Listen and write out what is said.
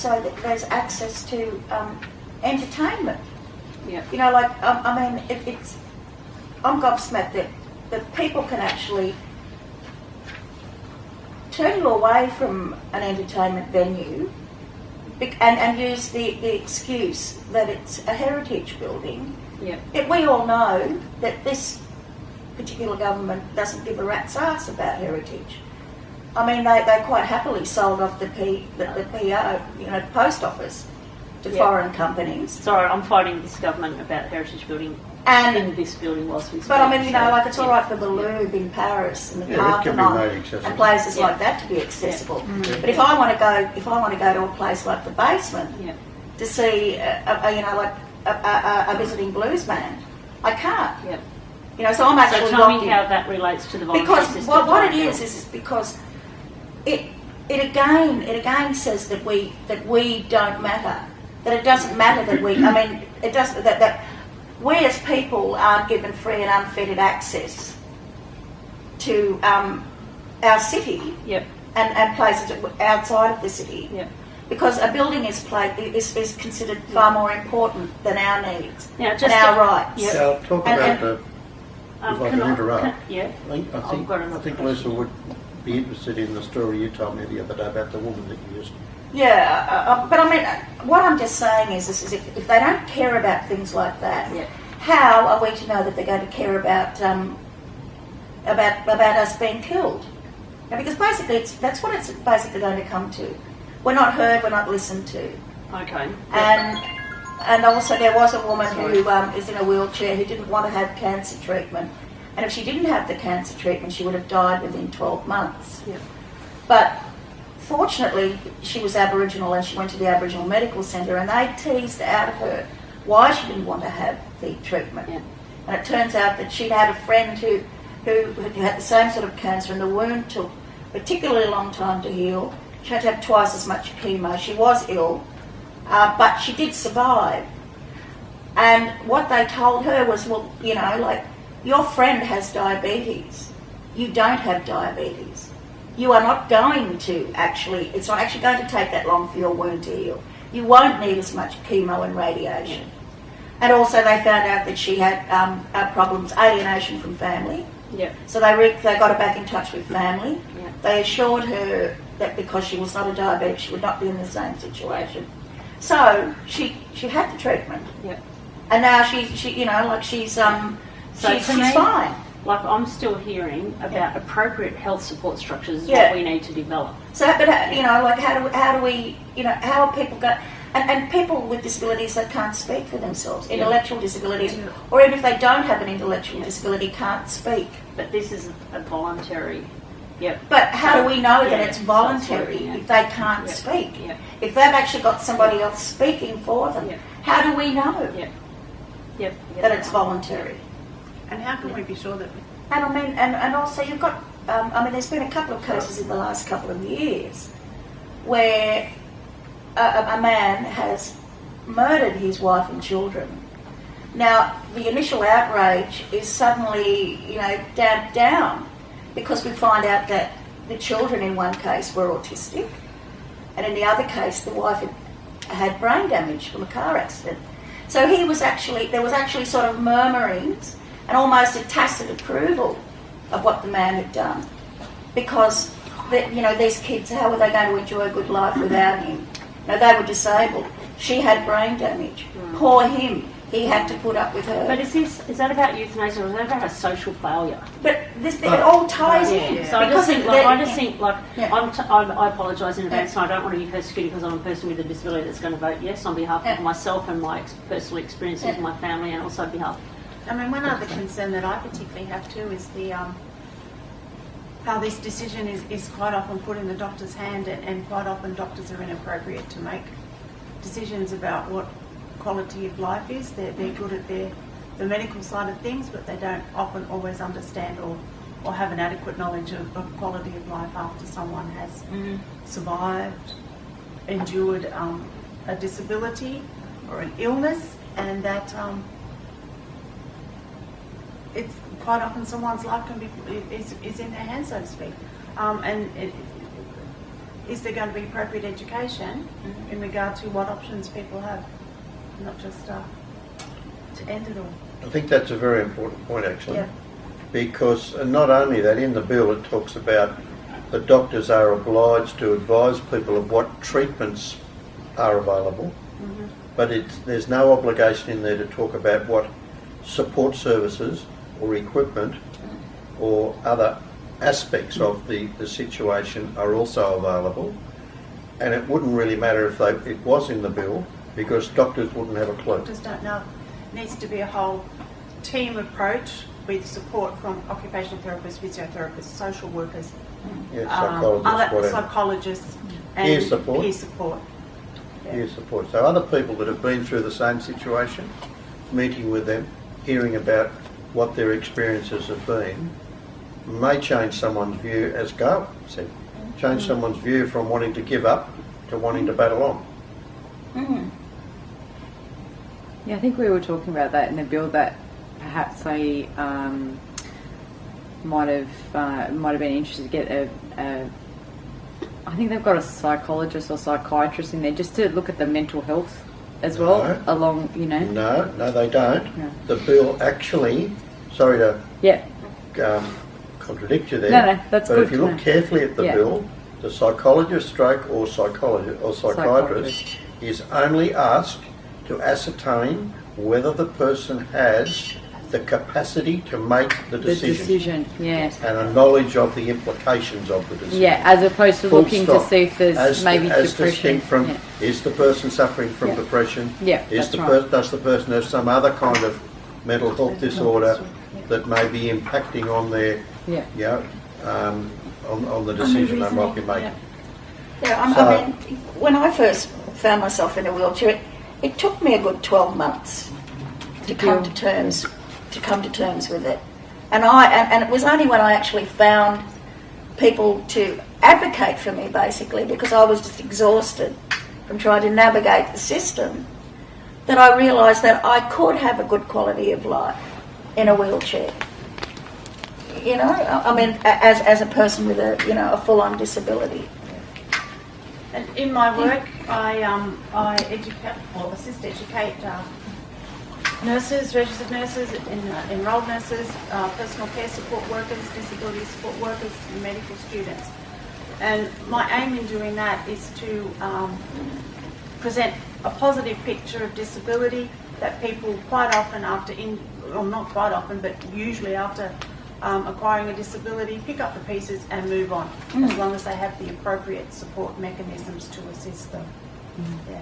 so that there's access to entertainment. Yeah. You know, like, I mean, I'm gobsmacked that people can actually turn you away from an entertainment venue and use the excuse that it's a heritage building. Yeah. We all know that this particular government doesn't give a rat's ass about heritage. I mean, they quite happily sold off the PO, you know, post office to foreign companies. Sorry, I'm fighting this government about heritage building and in this building whilst we speak. But I mean, you know, like it's all right for the Louvre in Paris and the Parthenon and places like that to be accessible. But if I want to go to a place like the Basement to see, a visiting blues band, I can't. Yeah. You know, so I'm actually. So tell me how that relates to the voluntary system. Because what it is because it again says that we don't matter. That it doesn't matter that we. I mean, it doesn't that we as people aren't given free and unfettered access to our city and places outside of the city. Yeah. Because a building is considered far more important than our needs and our rights. Yeah. So talk about the. If I can interrupt, I think Lisa would be interested in the story you told me the other day about the woman that you used. Yeah, but I mean, what I'm just saying is if they don't care about things like that, how are we to know that they're going to care about us being killed? Now, because basically, that's what it's basically going to come to. We're not heard, we're not listened to. Okay. And also there was a woman who is in a wheelchair who didn't want to have cancer treatment. And if she didn't have the cancer treatment, she would have died within 12 months. Yeah. But fortunately, she was Aboriginal and she went to the Aboriginal Medical Centre and they teased out of her why she didn't want to have the treatment. Yeah. And it turns out that she'd had a friend who had the same sort of cancer and the wound took a particularly long time to heal. She had to have twice as much chemo. She was ill, but she did survive. And what they told her was, well, you know, like, your friend has diabetes. You don't have diabetes. You are not going to it's not actually going to take that long for your wound to heal. You won't need as much chemo and radiation. And also they found out that she had problems, alienation from family. Yeah. So they got her back in touch with family. Yeah. They assured her that because she was not a diabetic, she would not be in the same situation. So she had the treatment. Yeah. And now she's fine. Like, I'm still hearing about appropriate health support structures is what we need to develop. So, but how do we, how are people going? And people with disabilities that can't speak for themselves, intellectual disabilities, or even if they don't have an intellectual disability, can't speak. But this is a voluntary. Yep. But how do we know that it's voluntary if they can't speak? Yep. If they've actually got somebody else speaking for them, how do we know that it's voluntary? And how can we be sure that? And I mean, and also you've got, there's been a couple of cases in the last couple of years where a man has murdered his wife and children. Now, the initial outrage is suddenly, damped down because we find out that the children in one case were autistic, and in the other case, the wife had brain damage from a car accident. So there was actually sort of murmurings and almost a tacit approval of what the man had done, because these kids, how were they going to enjoy a good life without him? They were disabled. She had brain damage. Poor him. He had to put up with her. But is that about euthanasia or is that about a social failure? But it all ties in. So I apologise in advance, and I don't want to be persecuted because I'm a person with a disability that's going to vote yes on behalf of myself and my personal experiences with my family, and also on behalf. I mean, one other concern that I particularly have too is the how this decision is quite often put in the doctor's hand, and quite often doctors are inappropriate to make decisions about what quality of life is. They're good at the medical side of things, but they don't often always understand or have an adequate knowledge of quality of life after someone has survived, endured a disability or an illness, and that it's quite often someone's life is in their hands, so to speak. And is there going to be appropriate education in regard to what options people have, not just to end it all. I think that's a very important point, actually. Yeah. Because not only that, in the bill it talks about the doctors are obliged to advise people of what treatments are available, but there's no obligation in there to talk about what support services or equipment or other aspects of the situation are also available. And it wouldn't really matter if it was in the bill, because doctors wouldn't have a clue. Doctors don't know. It needs to be a whole team approach with support from occupational therapists, physiotherapists, social workers, psychologists and peer support. Yeah. Peer support. So other people that have been through the same situation, meeting with them, hearing about what their experiences have been, may change someone's view, as Gayle said, change someone's view from wanting to give up to wanting to battle on. Yeah, I think we were talking about that in the bill, that perhaps they might have been interested to get I think they've got a psychologist or psychiatrist in there just to look at the mental health as well, along, No, they don't. No. The bill actually, sorry to contradict you there. No, that's but good. If you look carefully at the bill, the psychologist or psychiatrist is only asked to ascertain whether the person has the capacity to make the decision. Yes. And a knowledge of the implications of the decision. Yeah, as opposed to Full looking stop. to see if there's maybe as depression. Distinct from, is the person suffering from depression? Yeah, does the person have some other kind of mental health disorder that may be impacting on their, on the decision they might be making? I mean, when I first found myself in a wheelchair, it took me a good 12 months to come to terms with it, and it was only when I actually found people to advocate for me, basically, because I was just exhausted from trying to navigate the system, that I realised that I could have a good quality of life in a wheelchair. I mean, as a person with a full-on disability. And in my work, I educate or assist educate nurses, registered nurses, enrolled nurses, personal care support workers, disability support workers, and medical students. And my aim in doing that is to present a positive picture of disability that people quite often not quite often, but usually after acquiring a disability, pick up the pieces and move on, as long as they have the appropriate support mechanisms to assist them. Yeah.